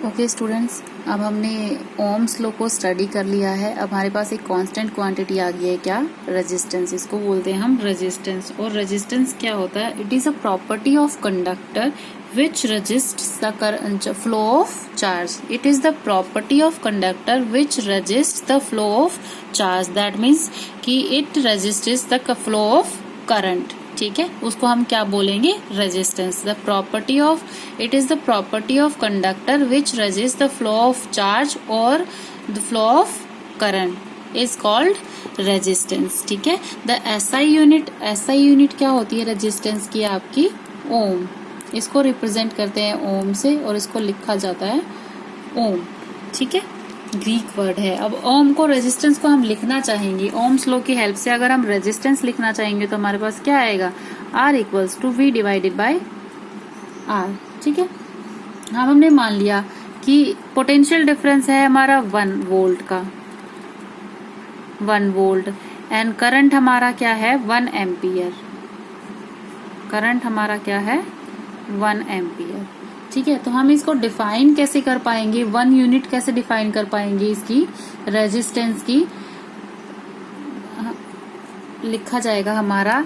Okay students, अब हमने Ohm's law को स्टडी कर लिया है। अब हमारे पास एक कांस्टेंट क्वांटिटी आ गई है, क्या? रेजिस्टेंस। इसको बोलते हैं हम रेजिस्टेंस। और रेजिस्टेंस क्या होता है? It is a property of conductor which resists the flow of charge. It is the property of conductor which resist the flow of charge. That means कि it resists the flow of current. ठीक है, उसको हम क्या बोलेंगे? Resistance. The property of it is the property of conductor which resist the flow of charge और the flow of current is called resistance. ठीक है, द एसआई यूनिट क्या होती है रेजिस्टेंस की? आपकी ओम। इसको रिप्रेजेंट करते हैं ओम से और इसको लिखा जाता है ओम। ठीक है, ग्रीक वर्ड है। अब ओम को, रेजिस्टेंस को हम लिखना चाहेंगे ओम्स लॉ की हेल्प से। अगर हम रेजिस्टेंस लिखना चाहेंगे तो हमारे पास क्या आएगा? R equals to V divided by R। ठीक है, हमने मान लिया कि पोटेंशियल डिफरेंस है हमारा 1 वोल्ट का, 1 वोल्ट, एंड करंट हमारा क्या है? 1 एम्पियर। करंट हमारा क्या है? 1 एम्पियर। ठीक है, तो हम इसको डिफाइन कैसे कर पाएंगे? 1 यूनिट कैसे डिफाइन कर पाएंगे इसकी? रेजिस्टेंस की लिखा जाएगा हमारा,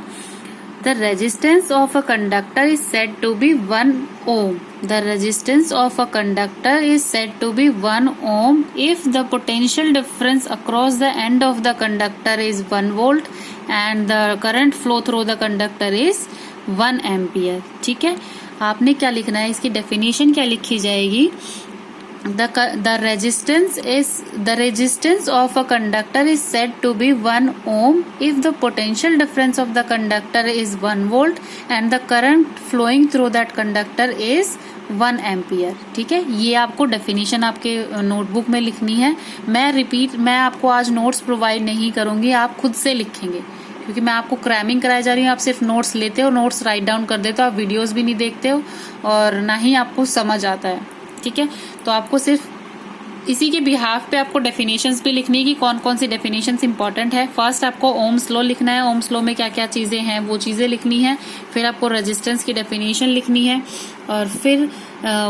the resistance of a conductor is said to be 1 ohm. The resistance of a conductor is said to be 1 ohm if the potential difference across the end of the conductor is 1 volt and the current flow through the conductor is 1 ampere. ठीक है, आपने क्या लिखना है? इसकी definition क्या लिखी जाएगी? The resistance of a conductor is said to be 1 ohm if the potential difference of the conductor is 1 volt and the current flowing through that conductor is 1 ampere। ठीक है, ये आपको डेफिनेशन आपके नोटबुक में लिखनी है। मैं आपको आज नोट्स प्रोवाइड नहीं करूंगी, आप खुद से लिखेंगे, क्योंकि मैं आपको क्रैमिंग कराई जा रही हूँ। आप सिर्फ नोट्स लेते हो, नोट्स राइट डाउन कर देते हो, आप वीडियोस भी नहीं देखते हो और ना ही आपको समझ आता है। ठीक है, तो आपको सिर्फ इसी के बिहाफ पे आपको डेफिनेशंस भी लिखनी है कि कौन कौन सी डेफिनेशंस इंपॉर्टेंट है। फर्स्ट आपको ओम्स लॉ लिखना है, ओम्स लॉ में क्या क्या चीजें हैं वो चीजें लिखनी है। फिर आपको रेजिस्टेंस की डेफिनेशन लिखनी है और फिर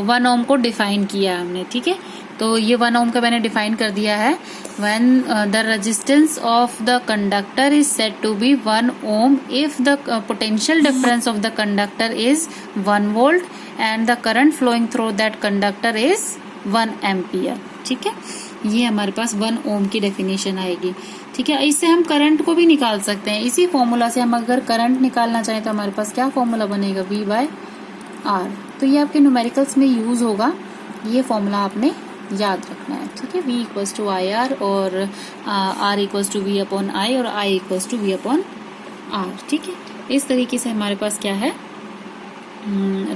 1 ओम को डिफाइन किया हमने। ठीक है, तो ये 1 ओम का मैंने डिफाइन कर दिया है। when the resistance of the conductor is said to be 1 ohm if the potential difference of the conductor is 1 volt and the current flowing through that conductor is 1 ampere। ठीक है, ये हमारे पास 1 ओम की डेफिनेशन आएगी। ठीक है, इससे हम करंट को भी निकाल सकते हैं। इसी फॉर्मूला से हम अगर करंट निकालना चाहें तो हमारे पास क्या फॉर्मूला बनेगा? V/R। तो ये आपके न्यूमेरिकल्स में यूज होगा, ये फॉर्मूला आपने याद रखना है। ठीक है, V इक्वल्स टू IR और R equals to V upon I और I equals to V upon R। ठीक है, इस तरीके से हमारे पास क्या है?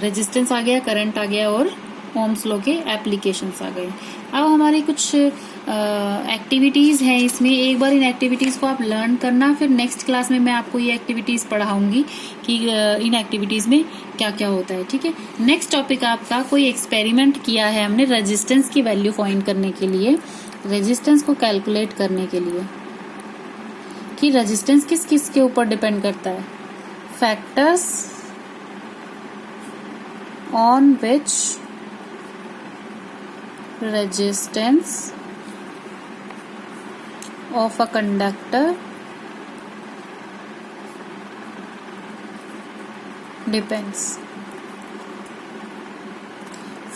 रेजिस्टेंस आ गया, करंट आ गया और ओम्स लॉ के एप्लीकेशंस आ गए। अब हमारी कुछ एक्टिविटीज हैं इसमें। एक बार इन एक्टिविटीज को आप लर्न करना, फिर नेक्स्ट क्लास में मैं आपको ये एक्टिविटीज पढ़ाऊंगी कि इन एक्टिविटीज में क्या क्या होता है। ठीक है, नेक्स्ट टॉपिक आपका, कोई एक्सपेरिमेंट किया है हमने रेजिस्टेंस की वैल्यू फाइंड करने के लिए, रेजिस्टेंस को कैलकुलेट करने के लिए, कि रेजिस्टेंस किस किस के ऊपर डिपेंड करता है। Factors on which resistance of a conductor depends।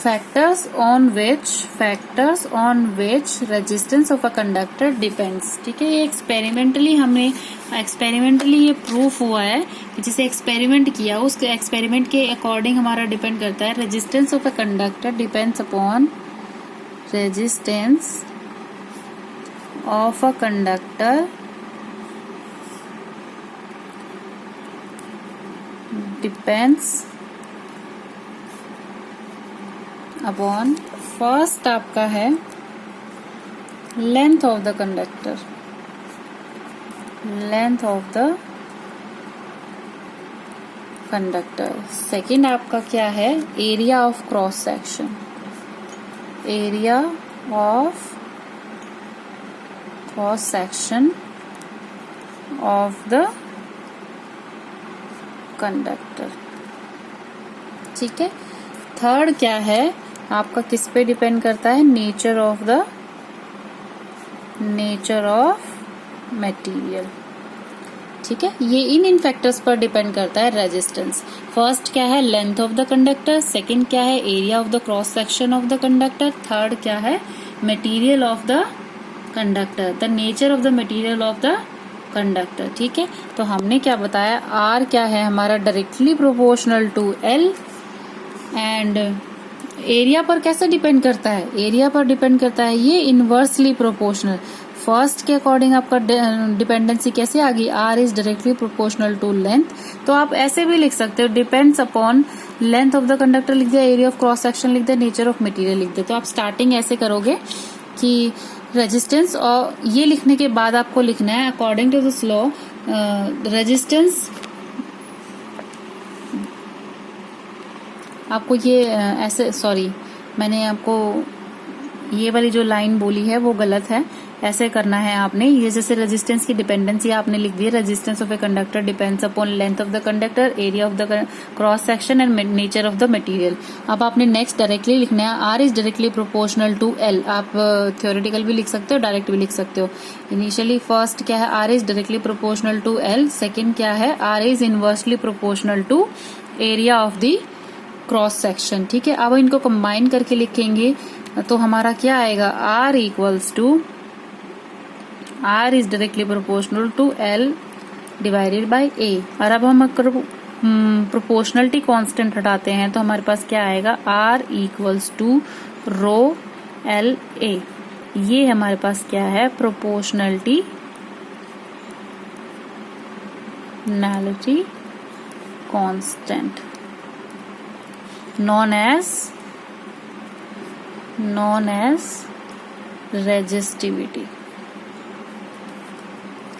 factors on which resistance of a conductor depends। ठीक है, ये एक्सपेरिमेंटली ये प्रूफ हुआ है कि जिसे एक्सपेरिमेंट किया उस एक्सपेरिमेंट के अकॉर्डिंग हमारा डिपेंड करता है। Resistance of a conductor depends upon resistance of a conductor depends upon, first आपका है length of the conductor, length of the conductor। second आपका क्या है? area of cross section, area of cross section of the conductor। ठीक है, third क्या है? आपका किस पे डिपेंड करता है? Nature of material. ठीक है, ये इन फैक्टर्स पर डिपेंड करता है रेजिस्टेंस। फर्स्ट क्या है? Length of the conductor. Second क्या है? Area of the cross section of the conductor. Third क्या है? Material of the conductor, the nature of the material of the conductor. ठीक है, तो हमने क्या बताया? आर क्या है हमारा? Directly proportional to L. And area पर कैसे डिपेंड करता है? एरिया पर डिपेंड करता है ये इनवर्सली प्रोपोर्शनल। फर्स्ट के अकॉर्डिंग आपका डिपेंडेंसी कैसे आ गई? R is directly proportional to length. तो आप ऐसे भी लिख सकते हो, depends upon length of the conductor लिख दिया, एरिया ऑफ क्रॉस सेक्शन लिख दिया, नेचर ऑफ मटेरियल लिख दिया। तो आप स्टार्टिंग ऐसे करोगे कि रेजिस्टेंस, और ये लिखने के बाद आपको लिखना है according to this law resistance. आपको ये ऐसे, सॉरी मैंने आपको ये वाली जो लाइन बोली है वो गलत है, ऐसे करना है आपने। ये जैसे रेजिस्टेंस की डिपेंडेंसी आपने लिख दी है, resistance of a conductor depends upon length of the conductor, area of the cross section and nature of the material. अब आपने नेक्स्ट डायरेक्टली लिखना है R is directly proportional to L. आप थ्योरेटिकल भी लिख सकते हो, डायरेक्ट भी लिख सकते हो। इनिशियली फर्स्ट क्या है? R is directly proportional to L. Second क्या है? R is inversely proportional to area of the cross section. ठीक है, अब इनको कंबाइन करके लिखेंगे तो हमारा क्या आएगा? R equals to, R is directly proportional to L divided by A. और अब हम प्रोपोर्शनलिटी कांस्टेंट हटाते हैं तो हमारे पास क्या आएगा? R equals to rho L A. ये हमारे पास क्या है? Proportionality constant known as resistivity.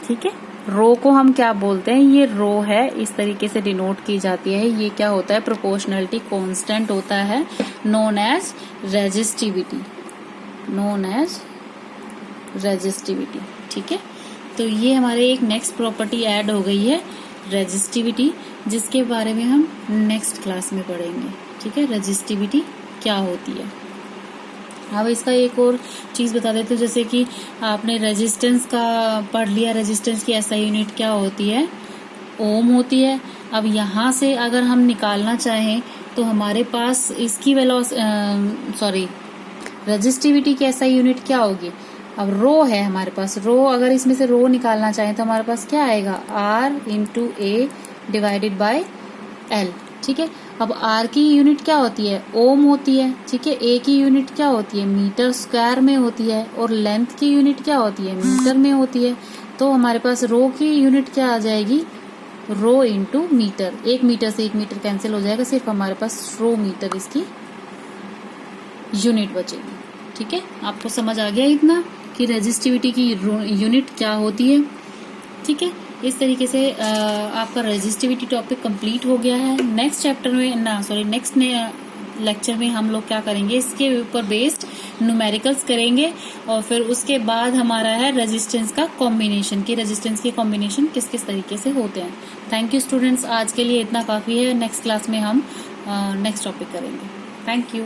ठीक है, रो को हम क्या बोलते हैं? ये रो है, इस तरीके से डिनोट की जाती है। ये क्या होता है? प्रोपोर्शनलिटी कांस्टेंट होता है, नोन एज रेजिस्टिविटी, ठीक है, तो ये हमारे एक नेक्स्ट प्रॉपर्टी ऐड हो गई है, रेजिस्टिविटी, जिसके बारे में हम नेक्स्ट क्लास में पढ़ेंगे। ठीक है, रेजिस्टिविटी क्या होती है। अब इसका एक और चीज बता देते हैं, जैसे कि आपने रेजिस्टेंस का पढ़ लिया, रेजिस्टेंस की एसआई यूनिट क्या होती है? ओम होती है। अब यहाँ से अगर हम निकालना चाहें तो हमारे पास इसकी रेजिस्टिविटी की एसआई यूनिट क्या होगी? अब रो है हमारे पास, रो, अगर इसमें से रो निकालना चाहें तो हमारे पास क्या आएगा? R into A divided by L. ठीक है, अब आर की यूनिट क्या होती है? ओम होती है। ठीक है, ए की यूनिट क्या होती है? मीटर स्क्वायर में होती है। और लेंथ की यूनिट क्या होती है? मीटर में होती है। तो हमारे पास रो की यूनिट क्या आ जाएगी? Rho into metre. 1 मीटर से 1 मीटर कैंसिल हो जाएगा, सिर्फ हमारे पास रो मीटर इसकी यूनिट बचेगी। ठीक है, आपको समझ आ गया इतना कि रेजिस्टिविटी की यूनिट क्या होती है। ठीक है, इस तरीके से आपका रेजिस्टिविटी टॉपिक कंप्लीट हो गया है। नेक्स्ट चैप्टर में नेक्स्ट लेक्चर में हम लोग क्या करेंगे? इसके ऊपर बेस्ड न्यूमेरिकल्स करेंगे और फिर उसके बाद हमारा है रेजिस्टेंस का कॉम्बिनेशन, कि रेजिस्टेंस के कॉम्बिनेशन किस किस तरीके से होते हैं। थैंक यू स्टूडेंट्स, आज के लिए इतना काफी है। नेक्स्ट क्लास में हम नेक्स्ट टॉपिक करेंगे। Thank you.